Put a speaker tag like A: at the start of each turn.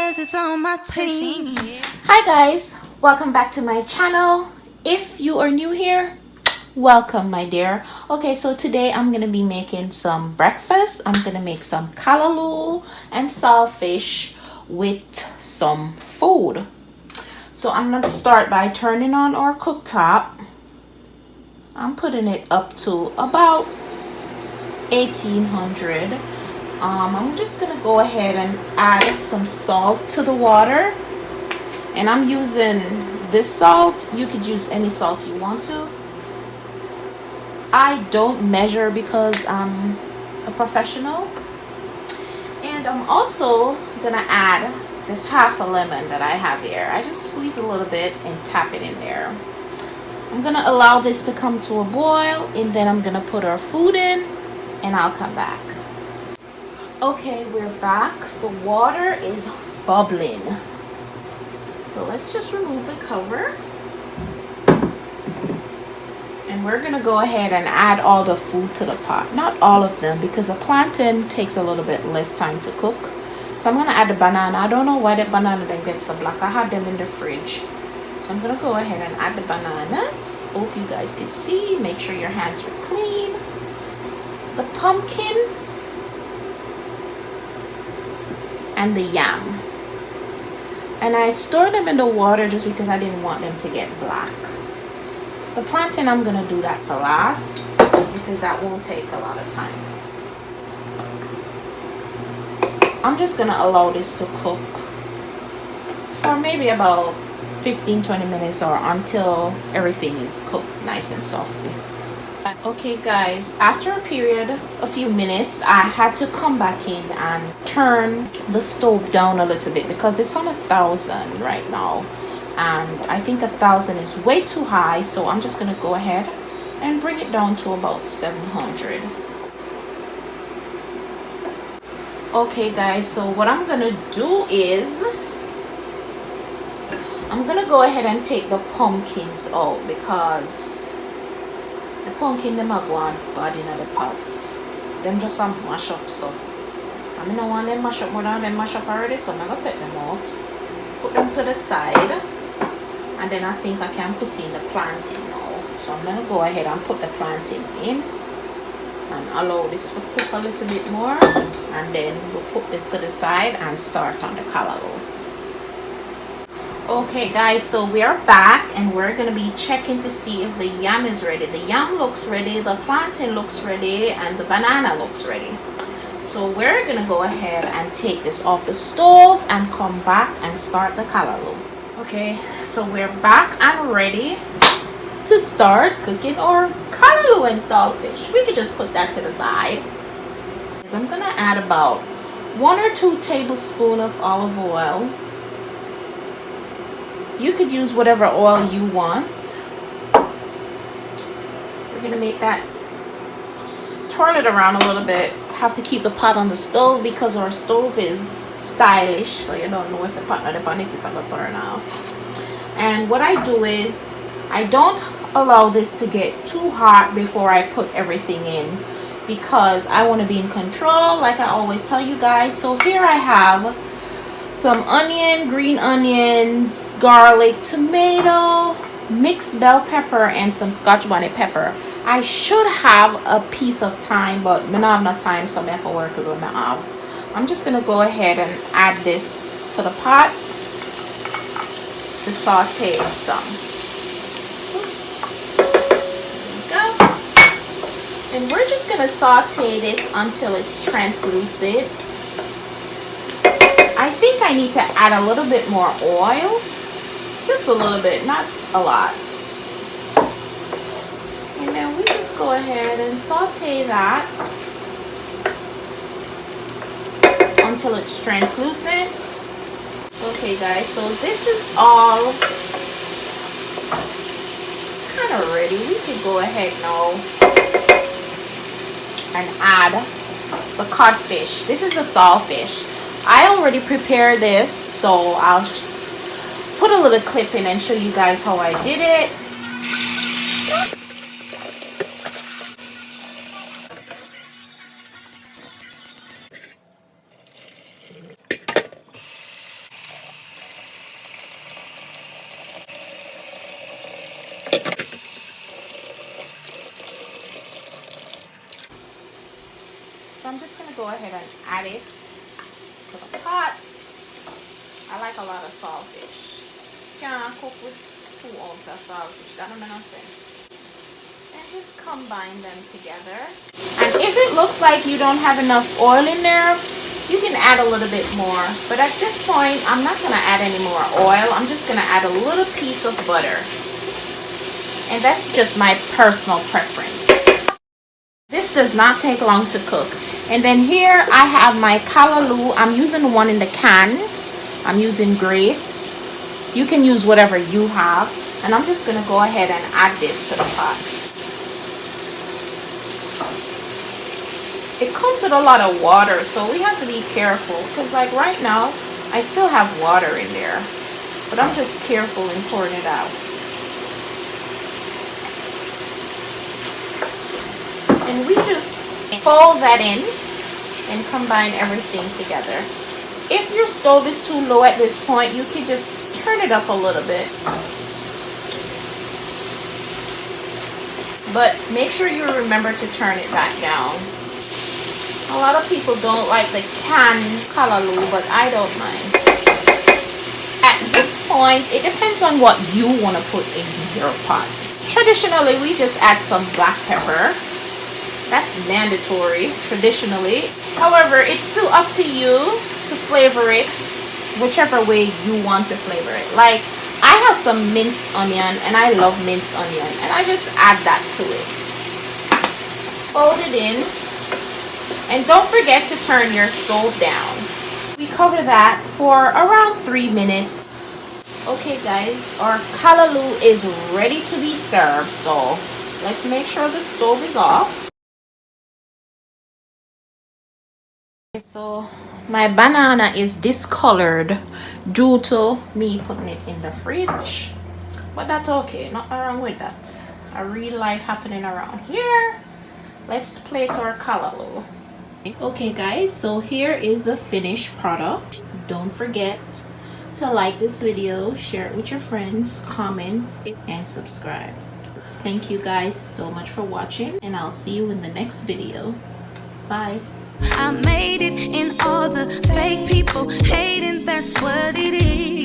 A: Cause it's on my team.
B: Hi guys, welcome back to my channel. If you are new here, welcome my dear. Okay, so today I'm gonna be making some breakfast. I'm gonna make some callaloo and saltfish with some food. So I'm gonna start by turning on our cooktop. I'm putting it up to about 1800. I'm just gonna go ahead and add some salt to the water, and I'm using this salt. You could use any salt you want to. I don't measure because I'm a professional. And I'm also gonna add this half a lemon that I have here. I just squeeze a little bit and tap it in there. I'm gonna allow this to come to a boil, and then I'm gonna put our food in and I'll come back. Okay, we're back. The water is bubbling. So let's just remove the cover. And we're gonna go ahead and add all the food to the pot. Not all of them, because a plantain takes a little bit less time to cook. So I'm gonna add the banana. I don't know why the banana then gets so black. I had them in the fridge. So I'm gonna go ahead and add the bananas. Hope you guys can see. Make sure your hands are clean. The pumpkin. And the yam. And I store them in the water just because I didn't want them to get black. The plantain, I'm gonna do that for last because that won't take a lot of time. I'm just gonna allow this to cook for maybe about 15-20 minutes or until everything is cooked nice and softly. Okay guys, after a few minutes, I had to come back in and turn the stove down a little bit because it's on 1,000 right now, and I think 1,000 is way too high, so I'm just gonna go ahead and bring it down to about 700. Okay guys, so what I'm gonna do is I'm gonna go ahead and take the pumpkins out because the pumpkin them a go on bad in the pot. Them just a mash up, so I mean, I want them mash up more than them mash up already, so I'm gonna take them out, put them to the side, and then I think I can put in the plantain now. So I'm gonna go ahead and put the plantain in and allow this to cook a little bit more, and then we'll put this to the side and start on the callaloo. Okay guys, so we are back and we're gonna be checking to see if the yam is ready. The yam looks ready, the plantain looks ready, and the banana looks ready. So we're gonna go ahead and take this off the stove and come back and start the callaloo. Okay, so we're back and ready to start cooking our callaloo and saltfish. We could just put that to the side. I'm gonna add about 1 or 2 tablespoons of olive oil. You could use whatever oil you want. We're gonna make that, just turn it around a little bit. Have to keep the pot on the stove because our stove is stylish, so you don't know if the pot or the bonnet is gonna turn off. And what I do is I don't allow this to get too hot before I put everything in because I want to be in control, like I always tell you guys. So here I have some onion, green onions, garlic, tomato, mixed bell pepper, and some scotch bonnet pepper. I should have a piece of thyme, but I don't have no time, so I have to work with what I have. I'm just gonna go ahead and add this to the pot to saute some. There we go. And we're just gonna saute this until it's translucent. I think I need to add a little bit more oil, just a little bit, not a lot. And then we just go ahead and saute that until it's translucent. Okay guys, so this is all kind of ready. We can go ahead now and add the codfish. This is the saltfish. I already prepared this, so I'll put a little clip in and show you guys how I did it. So I'm just going to go ahead and add it to the pot. I like a lot of saltfish. Can't cook with 2 ounces of saltfish. That don't make no sense. And just combine them together. And if it looks like you don't have enough oil in there, you can add a little bit more. But at this point, I'm not going to add any more oil. I'm just going to add a little piece of butter. And that's just my personal preference. This does not take long to cook. And then here I have my callaloo. I'm using the one in the can. I'm using Grace. You can use whatever you have. And I'm just going to go ahead and add this to the pot. It comes with a lot of water, so we have to be careful. Because like right now, I still have water in there. But I'm just careful in pouring it out. And we just fold that in and combine everything together. If your stove is too low at this point, you can just turn it up a little bit. But make sure you remember to turn it back down. A lot of people don't like the canned callaloo, but I don't mind. At this point, it depends on what you want to put in your pot. Traditionally, we just add some black pepper. That's mandatory traditionally. However, it's still up to you to flavor it whichever way you want to flavor it. Like, I have some minced onion and I love minced onion, and I just add that to it. Fold it in, and don't forget to turn your stove down. We cover that for around 3 minutes. Okay guys, our callaloo is ready to be served, so let's make sure the stove is off. So my banana is discolored due to me putting it in the fridge, but that's okay, nothing wrong with that. A real life happening around here. Let's plate our callaloo. Okay guys, so here is the finished product. Don't forget to like this video, share it with your friends, comment, and subscribe. Thank you guys so much for watching, and I'll see you in the next video. Bye.
A: I made it, in all the fake people hating, that's what it is.